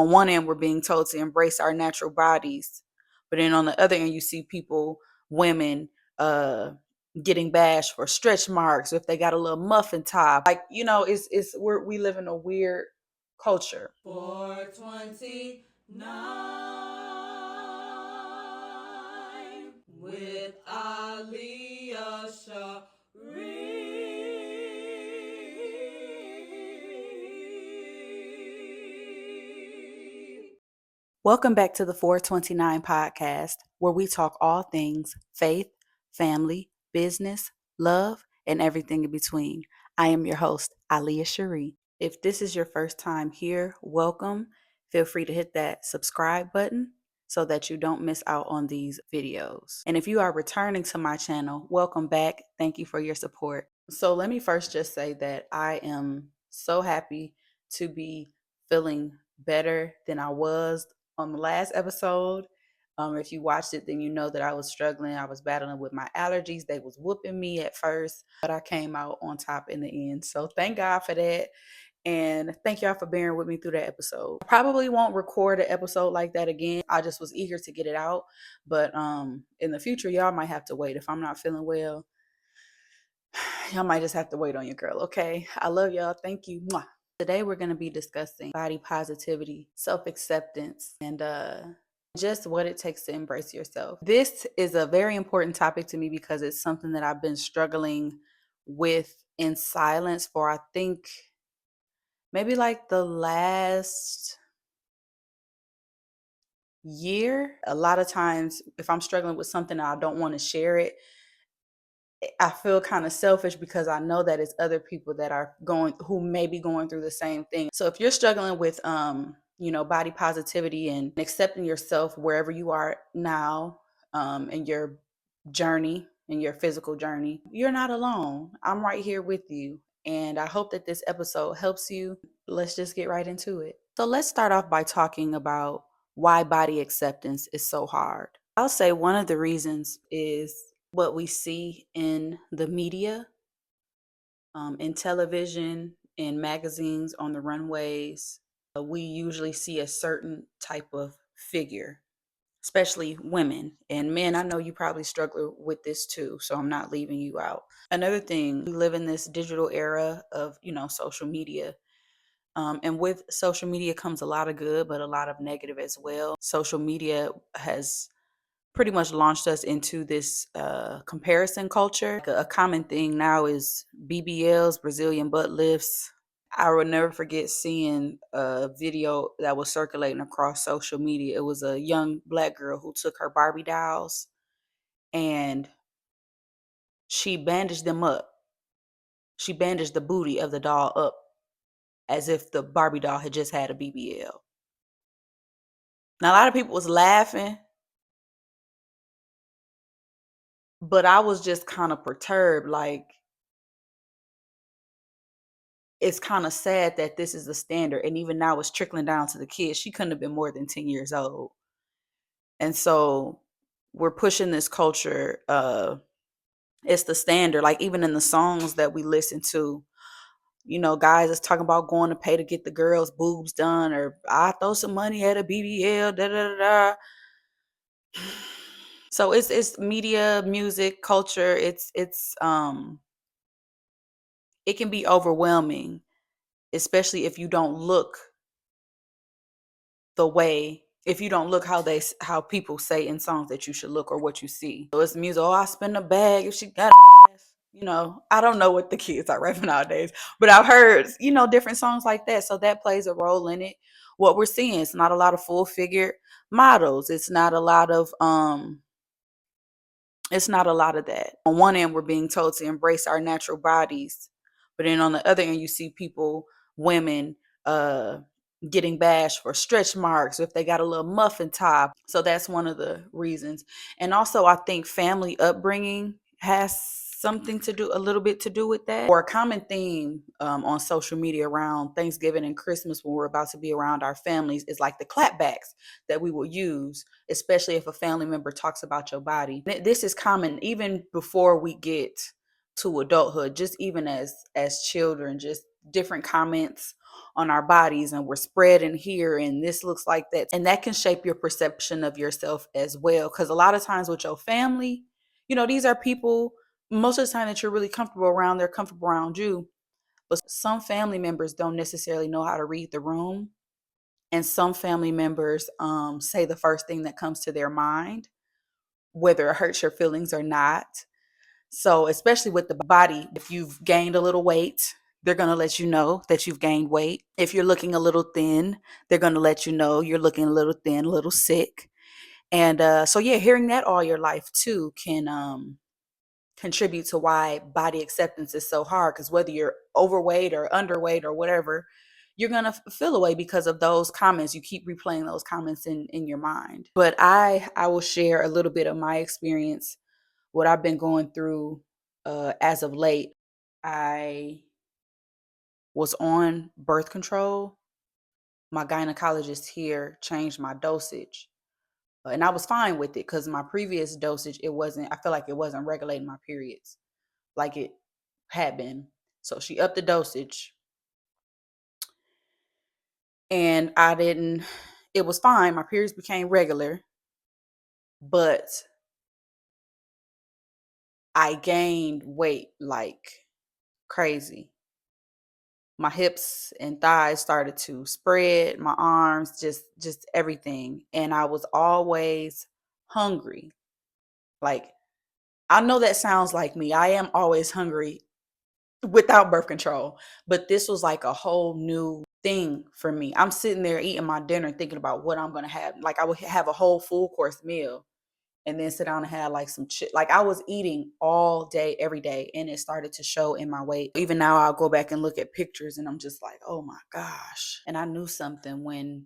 On one end, we're being told to embrace our natural bodies, but then on the other end, you see people, women, getting bashed for stretch marks, or if they got a little muffin top. Like, we live in a weird culture. 429 with Aliyah Shari. Welcome back to the 429 podcast, where we talk all things faith, family, business, love, and everything in between. I am your host, Aliyah Shari. If this is your first time here, welcome. Feel free to hit that subscribe button so that you don't miss out on these videos. And if you are returning to my channel, welcome back. Thank you for your support. So let me first just say that I am so happy to be feeling better than I was on the last episode. If you watched it, then you know that I was struggling. I was battling with my allergies. They was whooping me at first, but I came out on top in the end. So thank God for that. And thank y'all for bearing with me through that episode. I probably won't record an episode like that again. I just was eager to get it out. But in the future, y'all might have to wait. If I'm not feeling well, y'all might just have to wait on your girl. Okay. I love y'all. Thank you. Mwah. Today we're going to be discussing body positivity, self-acceptance, and just what it takes to embrace yourself. This is a very important topic to me because it's something that I've been struggling with in silence for, I think, maybe like the last year. A lot of times, if I'm struggling with something and I don't want to share it, I feel kind of selfish because I know that it's other people that are who may be going through the same thing. So if you're struggling with, body positivity and accepting yourself wherever you are now, in your journey, in your physical journey, you're not alone. I'm right here with you. And I hope that this episode helps you. Let's just get right into it. So let's start off by talking about why body acceptance is so hard. I'll say one of the reasons is what we see in the media, in television, in magazines, on the runways. We usually see a certain type of figure, especially women. And men, I know you probably struggle with this too, so I'm not leaving you out. Another thing, we live in this digital era of, social media. And with social media comes a lot of good, but a lot of negative as well. Social media has pretty much launched us into this comparison culture. Like a common thing now is BBLs, Brazilian butt lifts. I will never forget seeing a video that was circulating across social media. It was a young Black girl who took her Barbie dolls and she bandaged them up. She bandaged the booty of the doll up as if the Barbie doll had just had a BBL. Now, a lot of people was laughing, but I was just kind of perturbed. Like, it's kind of sad that this is the standard. And even now it's trickling down to the kids. She couldn't have been more than 10 years old. And so we're pushing this culture. It's the standard. Like, even in the songs that we listen to, guys is talking about going to pay to get the girls' boobs done, or I throw some money at a BBL, da da da da. So it's media, music, culture. It can be overwhelming, especially if you don't look if you don't look how people say in songs that you should look or what you see. So it's music. Oh, I spend a bag if she got ass. I don't know what the kids are rapping nowadays, but I've heard, different songs like that. So that plays a role in it. What we're seeing, it's not a lot of full figure models. It's not a lot of that. On one end, we're being told to embrace our natural bodies, but then on the other end, you see people, women, getting bashed for stretch marks, or if they got a little muffin top. So that's one of the reasons. And also, I think family upbringing has a little bit to do with that. Or a common theme on social media around Thanksgiving and Christmas, when we're about to be around our families, is like the clapbacks that we will use, especially if a family member talks about your body. This is common even before we get to adulthood, just even as children, just different comments on our bodies, and we're spreading here and this looks like that. And that can shape your perception of yourself as well. Because a lot of times with your family, these are people most of the time that you're really comfortable around, they're comfortable around you. But some family members don't necessarily know how to read the room. And some family members say the first thing that comes to their mind, whether it hurts your feelings or not. So, especially with the body, if you've gained a little weight, they're going to let you know that you've gained weight. If you're looking a little thin, they're going to let you know you're looking a little thin, a little sick. And so, yeah, hearing that all your life too can contribute to why body acceptance is so hard. Because whether you're overweight or underweight or whatever, you're going to feel away because of those comments. You keep replaying those comments in your mind. But I will share a little bit of my experience, what I've been going through as of late. I was on birth control. My gynecologist here changed my dosage. And I was fine with it because my previous dosage, I feel like it wasn't regulating my periods like it had been. So she upped the dosage and it was fine. My periods became regular, but I gained weight like crazy. My hips and thighs started to spread, my arms, just everything. And I was always hungry. Like, I know that sounds like me. I am always hungry without birth control, but this was like a whole new thing for me. I'm sitting there eating my dinner thinking about what I'm going to have. Like, I would have a whole full course meal and then sit down and have like some shit. Like, I was eating all day, every day, and it started to show in my weight. Even now, I'll go back and look at pictures and I'm just like, oh my gosh. And I knew something when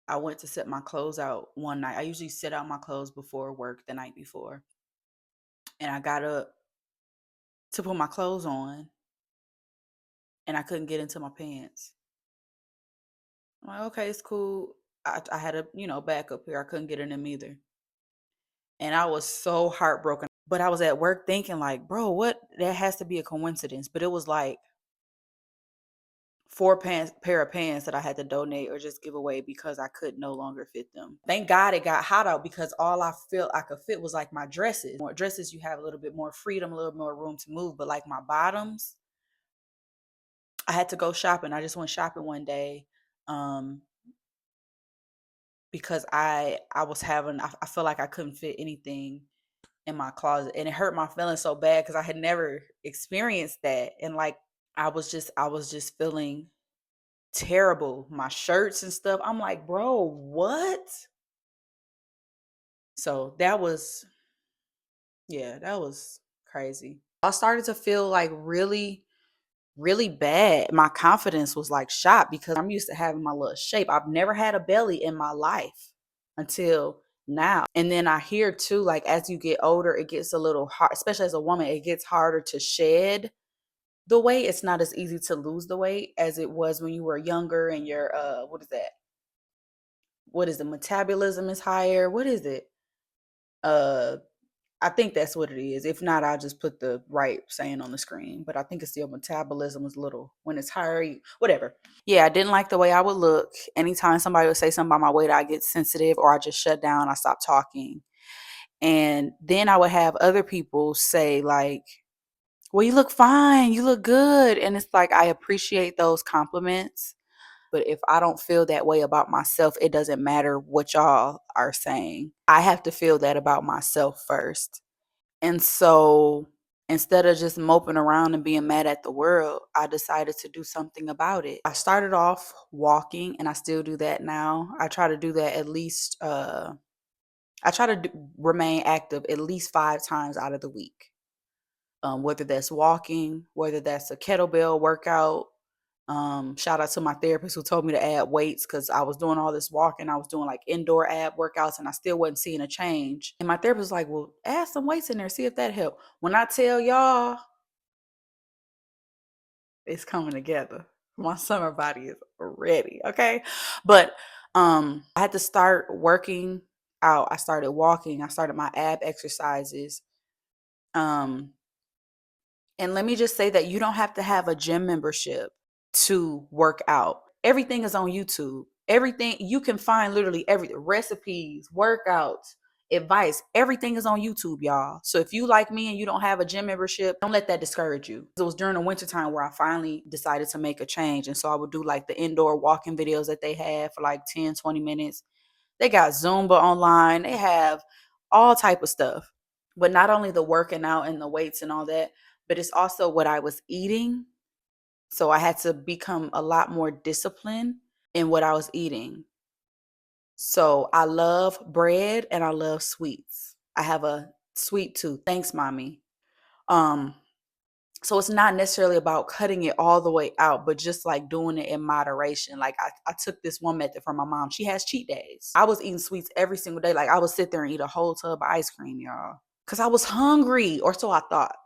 I went to set my clothes out one night. I usually set out my clothes before work the night before. And I got up to put my clothes on and I couldn't get into my pants. I'm like, okay, it's cool. I had a, back up here. I couldn't get in them either. And I was so heartbroken. But I was at work thinking like, bro, what? That has to be a coincidence. But it was like pair of pants that I had to donate or just give away because I could no longer fit them. Thank God it got hot out because all I felt I could fit was like my dresses. More dresses, you have a little bit more freedom, a little more room to move. But like my bottoms, I had to go shopping. I just went shopping one day. Because I was having I feel like I couldn't fit anything in my closet, and it hurt my feelings so bad because I had never experienced that. And like I was just feeling terrible. My shirts and stuff, I'm like, bro, what? So that was, yeah, that was crazy. I started to feel like really really bad. My confidence was like shot because I'm used to having my little shape. I've never had a belly in my life until now. And then I hear too, like as you get older, it gets a little hard, especially as a woman, it gets harder to shed the weight. It's not as easy to lose the weight as it was when you were younger and your what is that? What is the metabolism is higher? What is it? Uh I think that's what it is. If not, I'll just put the right saying on the screen. But I think it's still metabolism is little. When it's higher, whatever. Yeah, I didn't like the way I would look. Anytime somebody would say something about my weight, I get sensitive or I just shut down. I stop talking. And then I would have other people say like, well, you look fine. You look good. And it's like, I appreciate those compliments. But if I don't feel that way about myself, it doesn't matter what y'all are saying. I have to feel that about myself first. And so instead of just moping around and being mad at the world, I decided to do something about it. I started off walking and I still do that now. I try to do that at least, I try to remain active at least 5 times out of the week. Whether that's walking, whether that's a kettlebell workout. Shout out to my therapist who told me to add weights because I was doing all this walking. I was doing like indoor ab workouts and I still wasn't seeing a change. And my therapist was like, well, add some weights in there, see if that helped. When I tell y'all, it's coming together. My summer body is ready. Okay. But I had to start working out. I started walking. I started my ab exercises. Um, and let me just say that you don't have to have a gym membership to work out. Everything is on YouTube. Everything you can find, literally every recipes, workouts, advice, everything is on YouTube, y'all. So if you like me and you don't have a gym membership, don't let that discourage you. It was during the winter time where I finally decided to make a change. And so I would do like the indoor walking videos that they had for like 10, 20 minutes. They got Zumba online. They have all type of stuff. But not only the working out and the weights and all that, but it's also what I was eating. So I had to become a lot more disciplined in what I was eating. So I love bread and I love sweets. I have a sweet tooth. Thanks, mommy. Um, so it's not necessarily about cutting it all the way out, but just like doing it in moderation. Like I took this one method from my mom. She has cheat days. I was eating sweets every single day. Like I would sit there and eat a whole tub of ice cream, y'all. Cause I was hungry, or so I thought.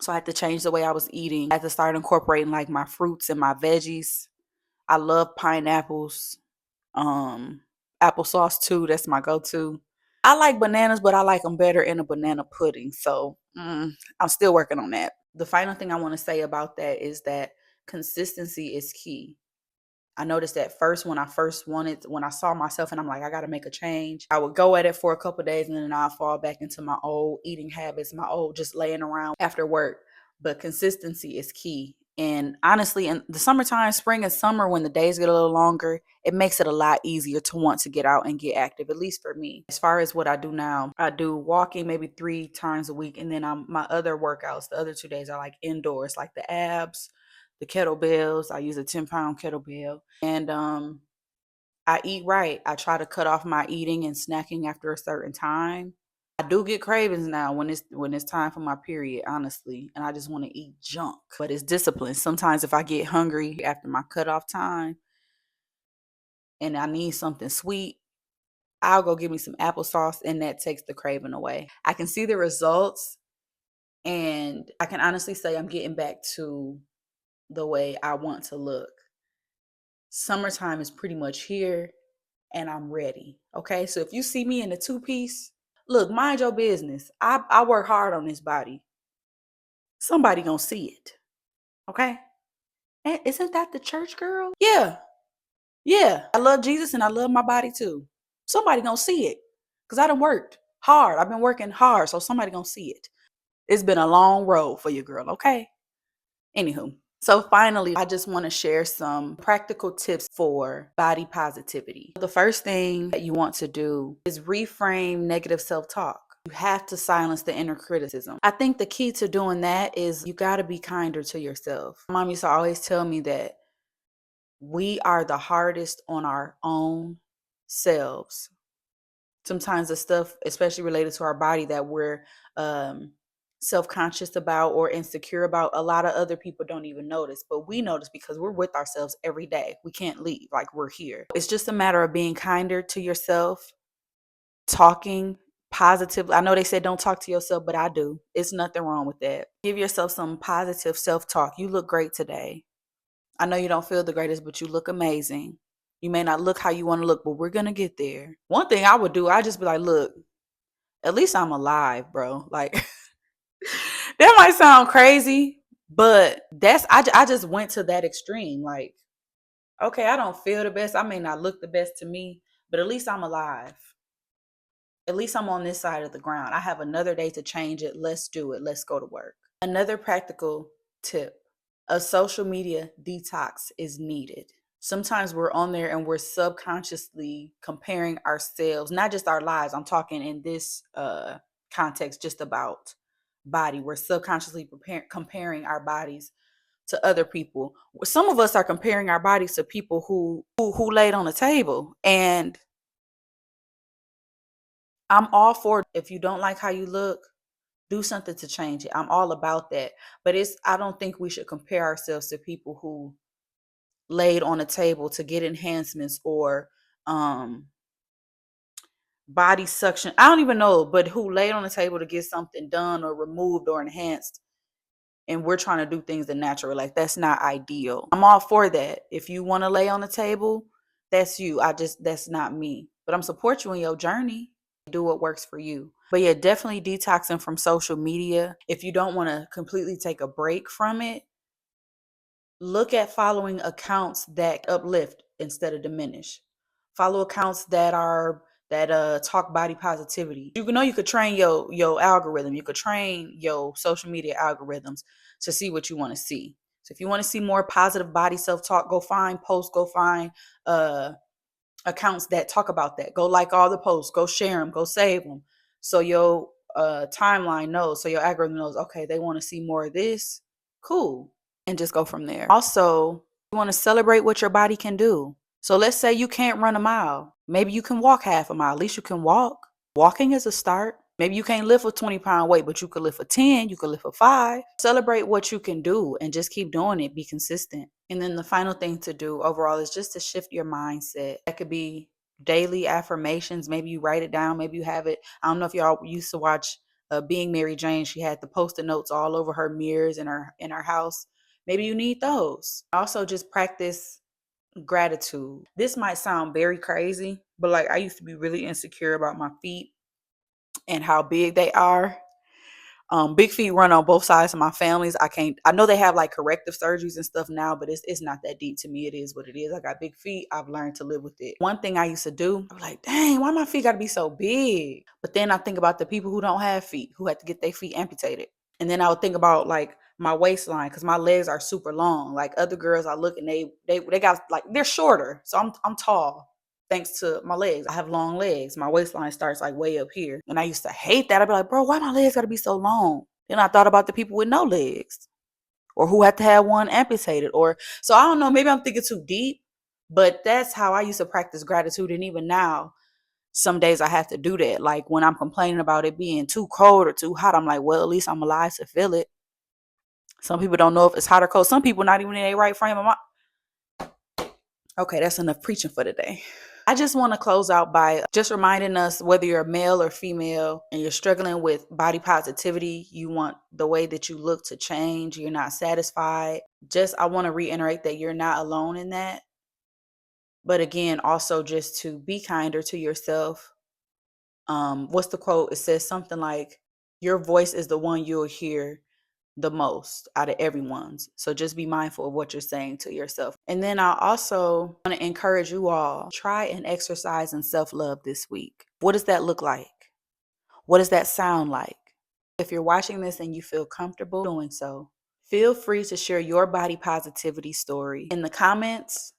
So I had to change the way I was eating. I had to start incorporating like my fruits and my veggies. I love pineapples. Um, Applesauce too. That's my go-to. I like bananas, but I like them better in a banana pudding. So I'm still working on that. The final thing I want to say about that is that consistency is key. I noticed that first when I saw myself and I'm like, I got to make a change. I would go at it for a couple of days and then I'll fall back into my old eating habits, my old just laying around after work. But consistency is key. And honestly, in the summertime, spring and summer, when the days get a little longer, it makes it a lot easier to want to get out and get active, at least for me. As far as what I do now, I do walking maybe 3 times a week. And then my other workouts, the other 2 days are like indoors, like the abs, the kettlebells. I use a 10-pound kettlebell. And I eat right. I try to cut off my eating and snacking after a certain time. I do get cravings now when it's time for my period, honestly, and I just want to eat junk. But it's discipline. Sometimes if I get hungry after my cutoff time and I need something sweet, I'll go get me some applesauce and that takes the craving away. I can see the results and I can honestly say I'm getting back to the way I want to look. Summertime is pretty much here and I'm ready. Okay. So if you see me in a 2-piece, look, mind your business. I work hard on this body. Somebody gonna see it. Okay. And isn't that the church girl? Yeah. Yeah. I love Jesus and I love my body too. Somebody gonna see it. Cause I done worked hard. I've been working hard. So somebody gonna see it. It's been a long road for you, girl. Okay. Anywho, so finally, I just want to share some practical tips for body positivity. The first thing that you want to do is reframe negative self talk. You have to silence the inner criticism. I think the key to doing that is you got to be kinder to yourself. Mom used to always tell me that we are the hardest on our own selves. Sometimes the stuff, especially related to our body, that we're self-conscious about or insecure about, a lot of other people don't even notice, but we notice because we're with ourselves every day. We can't leave, like we're here. It's just a matter of being kinder to yourself, talking positively. I know they say don't talk to yourself, but I do. It's nothing wrong with that. Give yourself some positive self-talk. You look great today. I know you don't feel the greatest, but you look amazing. You may not look how you want to look, but we're going to get there. One thing I would do, I just be like, look, at least I'm alive, bro. Like, that might sound crazy, but I just went to that extreme. Like, okay, I don't feel the best. I may not look the best to me, but at least I'm alive. At least I'm on this side of the ground. I have another day to change it. Let's do it. Let's go to work. Another practical tip: a social media detox is needed. Sometimes we're on there and we're subconsciously comparing ourselves, not just our lives. I'm talking in this context just about body. We're subconsciously comparing our bodies to other people. Some of us are comparing our bodies to people who laid on the table. And I'm all for, if you don't like how you look, do something to change it. I'm all about that. But I don't think we should compare ourselves to people who laid on a table to get enhancements or um body suction. I don't even know, but who laid on the table to get something done or removed or enhanced, and we're trying to do things the natural. Like, that's not ideal. I'm all for that. If you want to lay on the table, that's you. That's not me. But I'm support you in your journey. Do what works for you. But yeah, definitely detoxing from social media. If you don't want to completely take a break from it, Look at following accounts that uplift instead of diminish. Follow accounts that talk body positivity. You know you could train your algorithm. You could train your social media algorithms to see what you want to see. So if you want to see more positive body self-talk, go find posts, go find uh accounts that talk about that. Go like all the posts, go share them, go save them. So your timeline knows, so your algorithm knows, okay, they want to see more of this. Cool. And just go from there. Also, you want to celebrate what your body can do. So let's say you can't run a mile. Maybe you can walk half a mile. At least you can walk. Walking is a start. Maybe you can't lift a 20-pound weight, but you could lift a 10, you could lift a 5. Celebrate what you can do and just keep doing it. Be consistent. And then the final thing to do overall is just to shift your mindset. That could be daily affirmations. Maybe you write it down. Maybe you have it. I don't know if y'all used to watch Being Mary Jane. She had the post-it notes all over her mirrors in her house. Maybe you need those. Also, just practice gratitude. This might sound very crazy, but like I used to be really insecure about my feet and how big they are. Big feet run on both sides of my families. I know they have like corrective surgeries and stuff now, but it's not that deep to me. It is what it is. I got big feet. I've learned to live with it. One thing I used to do, I was like, dang, why my feet gotta be so big? But then I think about the people who don't have feet, who had to get their feet amputated. And then I would think about like my waistline, because my legs are super long. Like other girls I look and they got like they're shorter. So I'm tall thanks to my legs. I have long legs. My waistline starts like way up here. And I used to hate that. I'd be like, bro, why my legs gotta be so long? Then I thought about the people with no legs or who had to have one amputated. Or so I don't know, maybe I'm thinking too deep, but that's how I used to practice gratitude. And even now, some days I have to do that. Like when I'm complaining about it being too cold or too hot, I'm like, well, at least I'm alive to feel it. Some people don't know if it's hot or cold. Some people not even in their right frame of mind. Okay, that's enough preaching for today. I just want to close out by just reminding us, whether you're male or female and you're struggling with body positivity, you want the way that you look to change, you're not satisfied. I want to reiterate that you're not alone in that. But again, also just to be kinder to yourself. What's the quote? It says something like, your voice is the one you'll hear the most out of everyone's. So just be mindful of what you're saying to yourself. And then I also want to encourage you all, try and exercise in self-love this week. What does that look like? What does that sound like? If you're watching this and you feel comfortable doing so, feel free to share your body positivity story in the comments,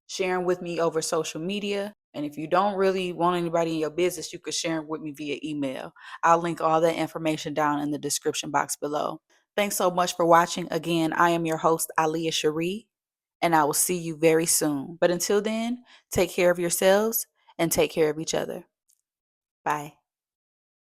sharing with me over social media. And if you don't really want anybody in your business, you could share it with me via email. I'll link all that information down in the description box below. Thanks so much for watching. Again, I am your host, Aliyah Cherie, and I will see you very soon. But until then, take care of yourselves and take care of each other. Bye.